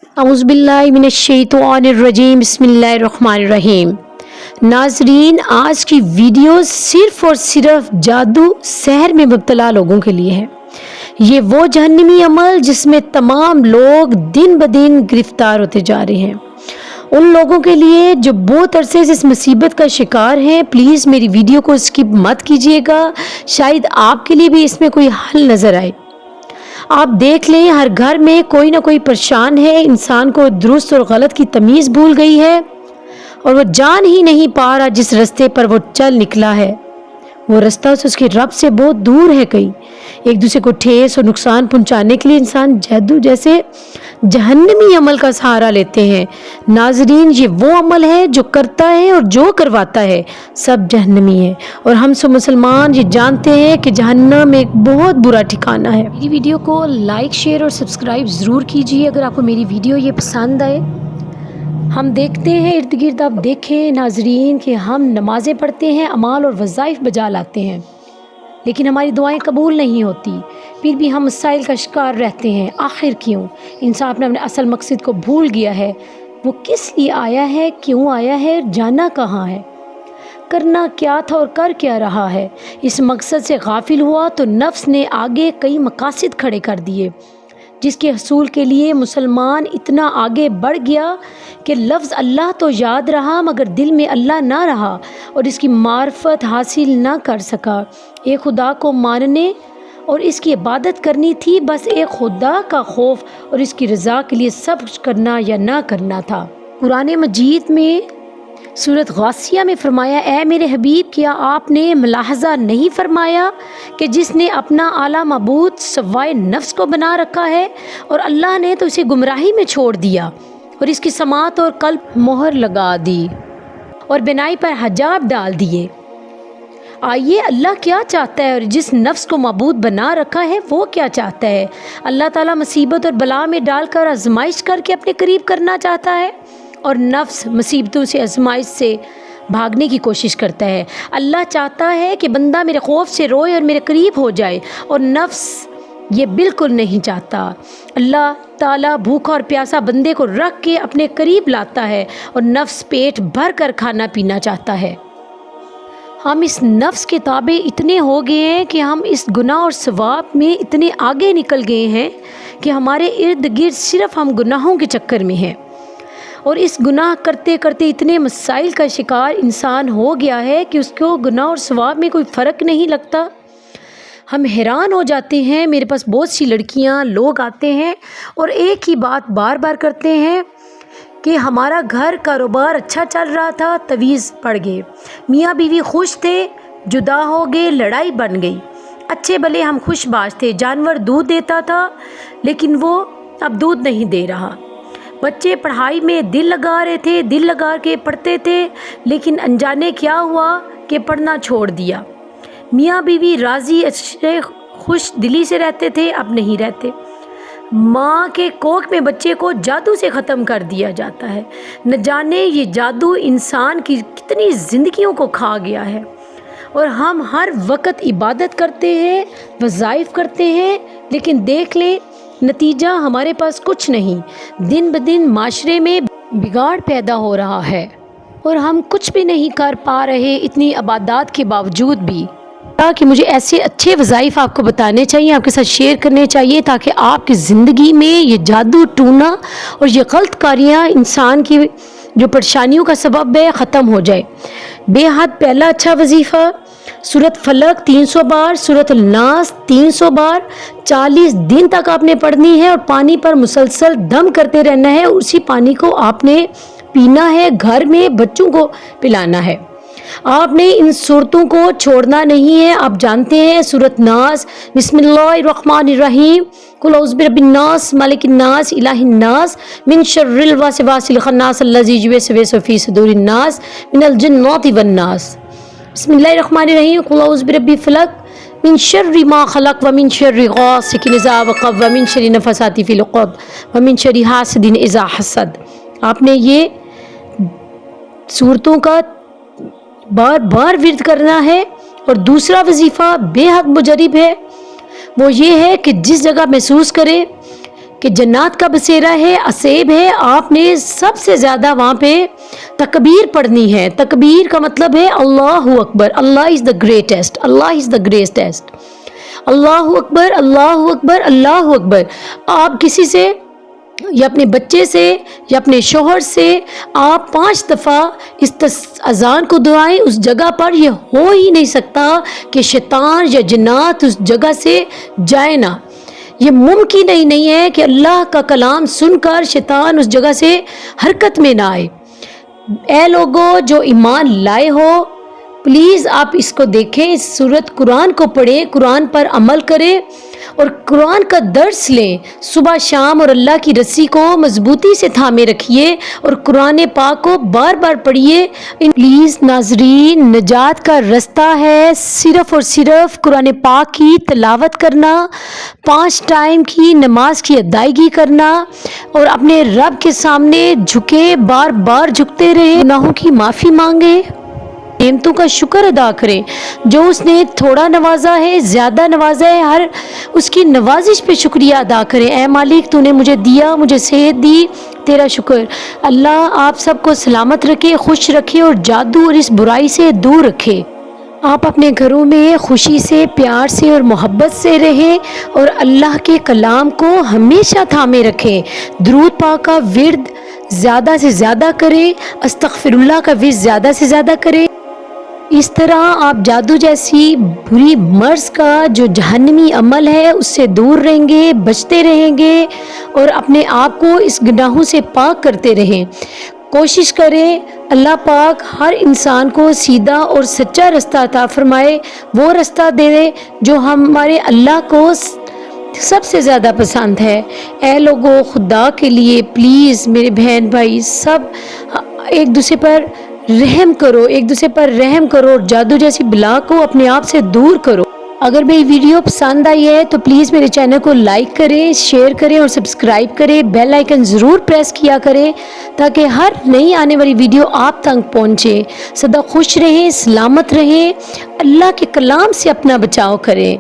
اعوذ باللہ من الشیطان الرجیم بسم اللہ الرحمن الرحیم۔ ناظرین، آج کی ویڈیو صرف اور صرف جادو سحر میں مبتلا لوگوں کے لیے ہے۔ یہ وہ جہنمی عمل جس میں تمام لوگ دن بدن گرفتار ہوتے جا رہے ہیں۔ ان لوگوں کے لیے جو بہت عرصے سے اس مصیبت کا شکار ہیں، پلیز میری ویڈیو کو اسکپ مت کیجیے گا، شاید آپ کے لیے بھی اس میں کوئی حل نظر آئے۔ آپ دیکھ لیں، ہر گھر میں کوئی نہ کوئی پریشان ہے، انسان کو درست اور غلط کی تمیز بھول گئی ہے اور وہ جان ہی نہیں پا رہا جس رستے پر وہ چل نکلا ہے وہ رستہ اس کے رب سے بہت دور ہے۔ کہیں ایک دوسرے کو ٹھیس اور نقصان پہنچانے کے لیے انسان جادو جیسے جہنمی عمل کا سہارا لیتے ہیں۔ ناظرین، یہ وہ عمل ہے جو کرتا ہے اور جو کرواتا ہے سب جہنمی ہے، اور ہم سب مسلمان یہ جانتے ہیں کہ جہنم ایک بہت برا ٹھکانہ ہے۔ میری ویڈیو کو لائک، شیئر اور سبسکرائب ضرور کیجیے اگر آپ کو میری ویڈیو یہ پسند آئے۔ ہم دیکھتے ہیں ارد گرد، آپ دیکھیں ناظرین، کہ ہم نمازیں پڑھتے ہیں، اعمال اور وظائف بجا لاتے ہیں، لیکن ہماری دعائیں قبول نہیں ہوتی، پھر بھی ہم مسائل کا شکار رہتے ہیں۔ آخر کیوں؟ انسان اپنے اصل مقصد کو بھول گیا ہے۔ وہ کس لیے آیا ہے، کیوں آیا ہے، جانا کہاں ہے، کرنا کیا تھا اور کر کیا رہا ہے؟ اس مقصد سے غافل ہوا تو نفس نے آگے کئی مقاصد کھڑے کر دیے، جس کے حصول کے لیے مسلمان اتنا آگے بڑھ گیا کہ لفظ اللہ تو یاد رہا مگر دل میں اللہ نہ رہا اور اس کی معرفت حاصل نہ کر سکا۔ ایک خدا کو ماننے اور اس کی عبادت کرنی تھی، بس ایک خدا کا خوف اور اس کی رضا کے لیے سب کچھ کرنا یا نہ کرنا تھا۔ قرآن مجید میں سورۃ غاشیہ میں فرمایا، اے میرے حبیب، کیا آپ نے ملاحظہ نہیں فرمایا کہ جس نے اپنا اعلیٰ معبود سوائے نفس کو بنا رکھا ہے اور اللہ نے تو اسے گمراہی میں چھوڑ دیا اور اس کی سماعت اور قلب مہر لگا دی اور بینائی پر حجاب ڈال دیے۔ آئیے، اللہ کیا چاہتا ہے اور جس نفس کو معبود بنا رکھا ہے وہ کیا چاہتا ہے؟ اللہ تعالیٰ مصیبت اور بلا میں ڈال کر آزمائش کر کے اپنے قریب کرنا چاہتا ہے، اور نفس مصیبتوں سے آزمائش سے بھاگنے کی کوشش کرتا ہے۔ اللہ چاہتا ہے کہ بندہ میرے خوف سے روئے اور میرے قریب ہو جائے، اور نفس یہ بالکل نہیں چاہتا۔ اللہ تعالیٰ بھوکا اور پیاسا بندے کو رکھ کے اپنے قریب لاتا ہے اور نفس پیٹ بھر کر کھانا پینا چاہتا ہے۔ ہم اس نفس کے تابع اتنے ہو گئے ہیں کہ ہم اس گناہ اور ثواب میں اتنے آگے نکل گئے ہیں کہ ہمارے ارد گرد صرف ہم گناہوں کے چکر میں ہیں، اور اس گناہ کرتے کرتے اتنے مسائل کا شکار انسان ہو گیا ہے کہ اس کو گناہ اور ثواب میں کوئی فرق نہیں لگتا۔ ہم حیران ہو جاتے ہیں، میرے پاس بہت سی لڑکیاں، لوگ آتے ہیں اور ایک ہی بات بار بار کرتے ہیں کہ ہمارا گھر کاروبار اچھا چل رہا تھا، تعویذ پڑ گئے، میاں بیوی خوش تھے، جدا ہو گئے، لڑائی بن گئی، اچھے بھلے ہم خوش باش تھے، جانور دودھ دیتا تھا لیکن وہ اب دودھ نہیں دے رہا، بچے پڑھائی میں دل لگا رہے تھے، دل لگا کے پڑھتے تھے، لیکن انجانے کیا ہوا کہ پڑھنا چھوڑ دیا، میاں بیوی راضی اچھے خوش دلی سے رہتے تھے، اب نہیں رہتے، ماں کے کوکھ میں بچے کو جادو سے ختم کر دیا جاتا ہے۔ نہ جانے یہ جادو انسان کی کتنی زندگیوں کو کھا گیا ہے، اور ہم ہر وقت عبادت کرتے ہیں، وظائف کرتے ہیں، لیکن دیکھ لیں نتیجہ ہمارے پاس کچھ نہیں۔ دن بدن معاشرے میں بگاڑ پیدا ہو رہا ہے اور ہم کچھ بھی نہیں کر پا رہے، اتنی عبادات کے باوجود بھی، کہ مجھے ایسے اچھے وظائف آپ کو بتانے چاہیے، آپ کے ساتھ شیئر کرنے چاہیے، تاکہ آپ کی زندگی میں یہ جادو ٹونا اور یہ غلط کاریاں انسان کی جو پریشانیوں کا سبب ہے ختم ہو جائے۔ بے حد پہلا اچھا وظیفہ، سورۃ فلق 300 بار، سورۃ الناس 300 بار 40 دن تک آپ نے پڑھنی ہے، اور پانی پر مسلسل دم کرتے رہنا ہے، اسی پانی کو آپ نے پینا ہے، گھر میں بچوں کو پلانا ہے۔ آپ نے ان صورتوں کو چھوڑنا نہیں ہے۔ آپ جانتے ہیں سورۃ ناس، بسم اللہ الرحمن الرحیم، قل اعوذ برب الناس ملک الناس الہ الناس من شر الوسواس الخناس الذی یوسوس فی صدور الناس من الجنۃ والناس، بسم اللہ الرحمن الرحیم، قل اعوذ برب الفلق من شر ما خلق ومن شر غاسق اذا وقب ومن شر النفاثات فی العقد ومن شر حاسد اذا حسد۔ آپ نے یہ صورتوں کا بار بار ورد کرنا ہے۔ اور دوسرا وظیفہ بے حد مجرب ہے، وہ یہ ہے کہ جس جگہ محسوس کرے کہ جنات کا بسیرا ہے، اسیب ہے، آپ نے سب سے زیادہ وہاں پہ تکبیر پڑھنی ہے۔ تکبیر کا مطلب ہے اللہ اکبر، اللہ از the greatest, Allah is the greatest, اللہ اکبر، اللہ اکبر، اللہ اکبر۔ آپ کسی سے یا اپنے بچے سے یا اپنے شوہر سے آپ 5 دفعہ اس اذان کو دعائیں، اس جگہ پر یہ ہو ہی نہیں سکتا کہ شیطان یا جنات اس جگہ سے جائے نہ۔ یہ ممکن ہی نہیں ہے کہ اللہ کا کلام سن کر شیطان اس جگہ سے حرکت میں نہ آئے۔ اے لوگوں جو ایمان لائے ہو، پلیز آپ اس کو دیکھیں، اس سورت قرآن کو پڑھیں، قرآن پر عمل کریں اور قرآن کا درس لیں صبح شام، اور اللہ کی رسی کو مضبوطی سے تھامے رکھیے اور قرآن پاک کو بار بار پڑھیے۔ پلیز ناظرین، نجات کا رستہ ہے صرف اور صرف قرآن پاک کی تلاوت کرنا، 5 ٹائم کی نماز کی ادائیگی کرنا اور اپنے رب کے سامنے جھکے، بار بار جھکتے رہے، گناہوں کی معافی مانگے، نعمتوں کا شکر ادا کریں۔ جو اس نے تھوڑا نوازا ہے، زیادہ نوازا ہے، ہر اس کی نوازش پہ شکریہ ادا کریں۔ اے مالک، تو نے مجھے دیا، مجھے صحت دی، تیرا شکر۔ اللہ آپ سب کو سلامت رکھے، خوش رکھے اور جادو اور اس برائی سے دور رکھے۔ آپ اپنے گھروں میں خوشی سے، پیار سے اور محبت سے رہیں اور اللہ کے کلام کو ہمیشہ تھامے رکھیں۔ درود پاک کا ورد زیادہ سے زیادہ کریں، استغفر اللہ کا ورد زیادہ سے زیادہ کریں۔ اس طرح آپ جادو جیسی بری مرض کا جو جہنمی عمل ہے اس سے دور رہیں گے، بچتے رہیں گے اور اپنے آپ کو اس گناہوں سے پاک کرتے رہیں۔ کوشش کریں اللہ پاک ہر انسان کو سیدھا اور سچا رستہ عطا فرمائے، وہ رستہ دے دے جو ہمارے اللہ کو سب سے زیادہ پسند ہے۔ اے لوگوں، خدا کے لیے پلیز میرے بہن بھائی سب ایک دوسرے پر رحم کرو، ایک دوسرے پر رحم کرو اور جادو جیسی بلا کو اپنے آپ سے دور کرو۔ اگر میری ویڈیو پسند آئی ہے تو پلیز میرے چینل کو لائک کریں، شیئر کریں اور سبسکرائب کریں، بیل آئیکن ضرور پریس کیا کریں تاکہ ہر نئی آنے والی ویڈیو آپ تک پہنچے۔ سدا خوش رہیں، سلامت رہیں، اللہ کے کلام سے اپنا بچاؤ کریں۔